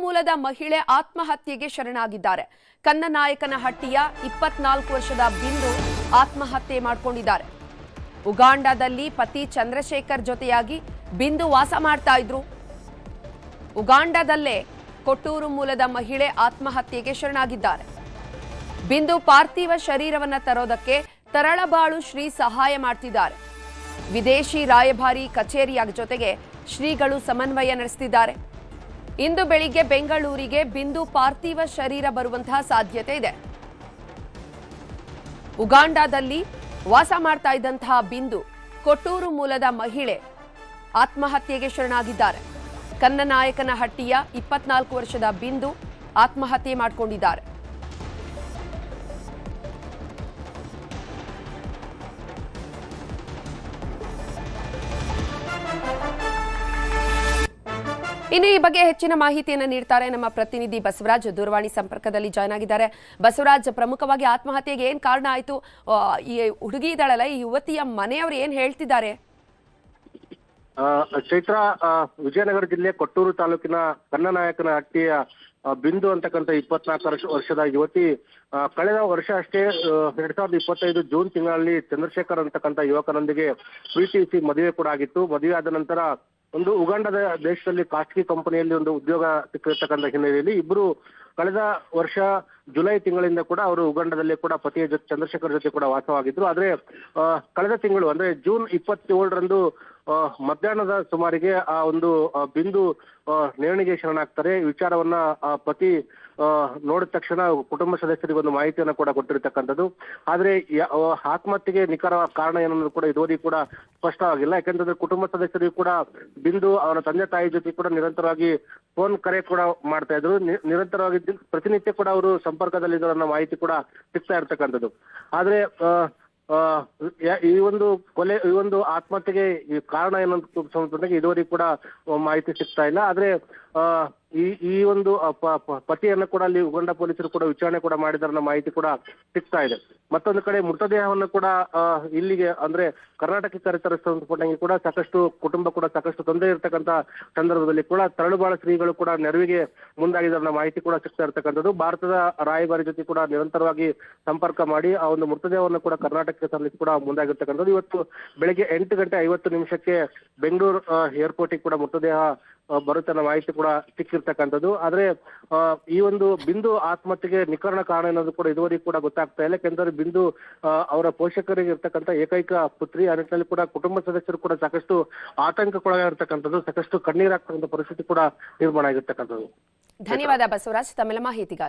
ಮೂಲದ ಮಹಿಳೆ ಆತ್ಮಹತ್ಯೆಗೆ ಶರಣಾಗಿದ್ದಾರೆ. ಕನ್ನನಾಯಕನಹಟ್ಟಿಯ 24 ವರ್ಷದ ಬಿಂದು ಆತ್ಮಹತ್ಯೆ ಮಾಡಿಕೊಂಡಿದ್ದಾರೆ. ಉಗಾಂಡಾದಲ್ಲಿ ಪತಿ ಚಂದ್ರಶೇಖರ್ ಜೊತೆಯಾಗಿ ಬಿಂದು ವಾಸ ಮಾಡ್ತಾ ಇದ್ರು. ಉಗಾಂಡಾದಲ್ಲೇ ಕೊಟ್ಟೂರು ಮೂಲದ ಮಹಿಳೆ ಆತ್ಮಹತ್ಯೆಗೆ ಶರಣಾಗಿದ್ದಾರೆ. ಬಿಂದು ಪಾರ್ಥಿವ ಶರೀರವನ್ನ ತರೋದಕ್ಕೆ ತರಳಬಾಳು ಶ್ರೀ ಸಹಾಯ ಮಾಡ್ತಿದ್ದಾರೆ. ವಿದೇಶಿ ರಾಯಭಾರಿ ಕಚೇರಿಯ ಜೊತೆಗೆ ಶ್ರೀಗಳು ಸಮನ್ವಯ ನಡೆಸುತ್ತಿದ್ದಾರೆ. ಇಂದು ಬೆಳಿಗ್ಗೆ ಬೆಂಗಳೂರಿಗೆ ಬಿಂದು ಪಾರ್ಥಿವ ಶರೀರ ಬರುವಂತಹ ಸಾಧ್ಯತೆ ಇದೆ. ಉಗಾಂಡಾದಲ್ಲಿ ವಾಸ ಮಾಡ್ತಾ ಇದ್ದಂತಹ ಬಿಂದು ಕೊಟ್ಟೂರು ಮೂಲದ ಮಹಿಳೆ ಆತ್ಮಹತ್ಯೆಗೆ ಶರಣಾಗಿದ್ದಾರೆ. ಕನ್ನನಾಯಕನಹಟ್ಟಿಯ 24 ವರ್ಷದ ಬಿಂದು ಆತ್ಮಹತ್ಯೆ ಮಾಡಿಕೊಂಡಿದ್ದಾರೆ. ಇನ್ನು ಈ ಬಗ್ಗೆ ಹೆಚ್ಚಿನ ಮಾಹಿತಿಯನ್ನು ನೀಡ್ತಾರೆ ನಮ್ಮ ಪ್ರತಿನಿಧಿ ಬಸವರಾಜ್. ದೂರವಾಣಿ ಸಂಪರ್ಕದಲ್ಲಿ ಜಾಯ್ನ್ ಆಗಿದ್ದಾರೆ. ಬಸವರಾಜ್, ಪ್ರಮುಖವಾಗಿ ಆತ್ಮಹತ್ಯೆಗೆ ಏನ್ ಕಾರಣ ಆಯ್ತು? ಈ ಹುಡುಗಿ ಇದ್ದಾಳಲ್ಲ, ಈ ಯುವತಿಯ ಮನೆಯವರು ಏನ್ ಹೇಳ್ತಿದ್ದಾರೆ? ಚೈತ್ರ, ವಿಜಯನಗರ ಜಿಲ್ಲೆ ಕೊಟ್ಟೂರು ತಾಲೂಕಿನ ಕನ್ನನಾಯಕನಹಟ್ಟಿಯ ಬಿಂದು ಅಂತಕ್ಕಂಥ 24 ವರ್ಷದ ಯುವತಿ ಕಳೆದ ವರ್ಷ ಅಷ್ಟೇ 2025 ಜೂನ್ ತಿಂಗಳಲ್ಲಿ ಚಂದ್ರಶೇಖರ್ ಅಂತಕ್ಕಂಥ ಯುವಕನೊಂದಿಗೆ ಪ್ರೀತಿಸಿ ಮದುವೆ ಕೂಡ ಆಗಿತ್ತು. ಮದುವೆ ಆದ ನಂತರ ಒಂದು ಉಗಾಂಡದ ದೇಶದಲ್ಲಿ ಖಾಸಗಿ ಕಂಪನಿಯಲ್ಲಿ ಒಂದು ಉದ್ಯೋಗ ಸಿಕ್ಕಿರ್ತಕ್ಕಂಥ ಹಿನ್ನೆಲೆಯಲ್ಲಿ ಇಬ್ಬರು ಕಳೆದ ವರ್ಷ ಜುಲೈ ತಿಂಗಳಿಂದ ಕೂಡ ಅವರು ಉಗಾಂಡದಲ್ಲಿ ಕೂಡ ಪತಿಯ ಜೊತೆ ಚಂದ್ರಶೇಖರ್ ಜೊತೆ ಕೂಡ ವಾಸವಾಗಿದ್ರು. ಆದ್ರೆ ಕಳೆದ ತಿಂಗಳು ಅಂದ್ರೆ ಜೂನ್ 27ರಂದು ಮಧ್ಯಾಹ್ನದ ಸುಮಾರಿಗೆ ಆ ಒಂದು ಬಿಂದು ನೇಣಿಗೆ ಶರಣಾಗ್ತಾರೆ. ವಿಚಾರವನ್ನ ಪತಿ ನೋಡಿದ ತಕ್ಷಣ ಕುಟುಂಬ ಸದಸ್ಯರಿಗೆ ಒಂದು ಮಾಹಿತಿಯನ್ನು ಕೂಡ ಕೊಟ್ಟಿರ್ತಕ್ಕಂಥದ್ದು. ಆದ್ರೆ ಆತ್ಮಹತ್ಯೆಗೆ ನಿಖರ ಕಾರಣ ಏನನ್ನೋದು ಕೂಡ ಇದುವರೆಗೂ ಕೂಡ ಸ್ಪಷ್ಟವಾಗಿಲ್ಲ. ಯಾಕಂತಂದ್ರೆ ಕುಟುಂಬ ಸದಸ್ಯರಿಗೂ ಕೂಡ ಬಿಂದು ಅವರ ತಂದೆ ತಾಯಿ ಜೊತೆ ಕೂಡ ನಿರಂತರವಾಗಿ ಫೋನ್ ಕರೆ ಕೂಡ ಮಾಡ್ತಾ ಇದ್ರು. ನಿರಂತರವಾಗಿ ಪ್ರತಿನಿತ್ಯ ಕೂಡ ಅವರು ಸಂಪರ್ಕದಲ್ಲಿ ಅನ್ನೋ ಮಾಹಿತಿ ಕೂಡ ಸಿಗ್ತಾ ಇರ್ತಕ್ಕಂಥದ್ದು. ಆದ್ರೆ ಈ ಒಂದು ಆತ್ಮಹತ್ಯೆಗೆ ಕಾರಣ ಏನಂತ ಇದುವರೆಗೂ ಕೂಡ ಮಾಹಿತಿ ಸಿಗ್ತಾ ಇಲ್ಲ. ಆದ್ರೆ ಈ ಒಂದು ಪತಿಯನ್ನು ಕೂಡ ಅಲ್ಲಿ ಉಗಾಂಡ ಪೊಲೀಸರು ಕೂಡ ವಿಚಾರಣೆ ಕೂಡ ಮಾಡಿದಾರನ್ನ ಮಾಹಿತಿ ಕೂಡ ಸಿಗ್ತಾ ಇದೆ. ಮತ್ತೊಂದು ಕಡೆ ಮೃತದೇಹವನ್ನು ಕೂಡ ಇಲ್ಲಿಗೆ ಅಂದ್ರೆ ಕರ್ನಾಟಕಕ್ಕೆ ಕರೆತರಿಸಲ್ಪಟ್ಟಂಗೆ ಕೂಡ ಸಾಕಷ್ಟು ಕುಟುಂಬ ಕೂಡ ಸಾಕಷ್ಟು ತೊಂದರೆ ಇರತಕ್ಕಂತ ಸಂದರ್ಭದಲ್ಲಿ ಕೂಡ ತರಳುಬಾಳ ಶ್ರೀಗಳು ಕೂಡ ನೆರವಿಗೆ ಮುಂದಾಗಿದ್ದಾರನ್ನ ಮಾಹಿತಿ ಕೂಡ ಸಿಗ್ತಾ ಇರ್ತಕ್ಕಂಥದ್ದು. ಭಾರತದ ರಾಯಭಾರಿ ಜೊತೆ ಕೂಡ ನಿರಂತರವಾಗಿ ಸಂಪರ್ಕ ಮಾಡಿ ಆ ಒಂದು ಮೃತದೇಹವನ್ನು ಕೂಡ ಕರ್ನಾಟಕಕ್ಕೆ ತರಲಿಕ್ಕೆ ಕೂಡ ಮುಂದಾಗಿರ್ತಕ್ಕಂಥದ್ದು. ಇವತ್ತು ಬೆಳಗ್ಗೆ 8:50 ಬೆಂಗಳೂರು ಏರ್ಪೋರ್ಟಿಗೆ ಕೂಡ ಮೃತದೇಹ ಬರುತ್ತೆ ಅನ್ನೋ ಮಾಹಿತಿ ಕೂಡ ಸಿಕ್ಕಿರ್ತಕ್ಕಂಥದ್ದು. ಆದ್ರೆ ಈ ಒಂದು ಬಿಂದು ಆತ್ಮಹತ್ಯೆಗೆ ನಿಖರ ಕಾರಣ ಅನ್ನೋದು ಕೂಡ ಇದುವರೆಗೂ ಕೂಡ ಗೊತ್ತಾಗ್ತಾ ಇಲ್ಲ. ಯಾಕೆಂದ್ರೆ ಬಿಂದು ಅವರ ಪೋಷಕರಿಗೆ ಇರ್ತಕ್ಕಂಥ ಏಕೈಕ ಪುತ್ರಿ. ಆ ನಿಟ್ಟಿನಲ್ಲಿ ಕೂಡ ಕುಟುಂಬ ಸದಸ್ಯರು ಕೂಡ ಸಾಕಷ್ಟು ಆತಂಕಕ್ಕೊಳಗಾಗಿರ್ತಕ್ಕಂಥದ್ದು, ಸಾಕಷ್ಟು ಕಣ್ಣೀರಾಗ್ತಕ್ಕಂಥ ಪರಿಸ್ಥಿತಿ ಕೂಡ ನಿರ್ಮಾಣ ಆಗಿರ್ತಕ್ಕಂಥದ್ದು. ಧನ್ಯವಾದ ಬಸವರಾಜ್ ತಮ್ಮೆಲ್ಲ ಮಾಹಿತಿಗಾಗಿ.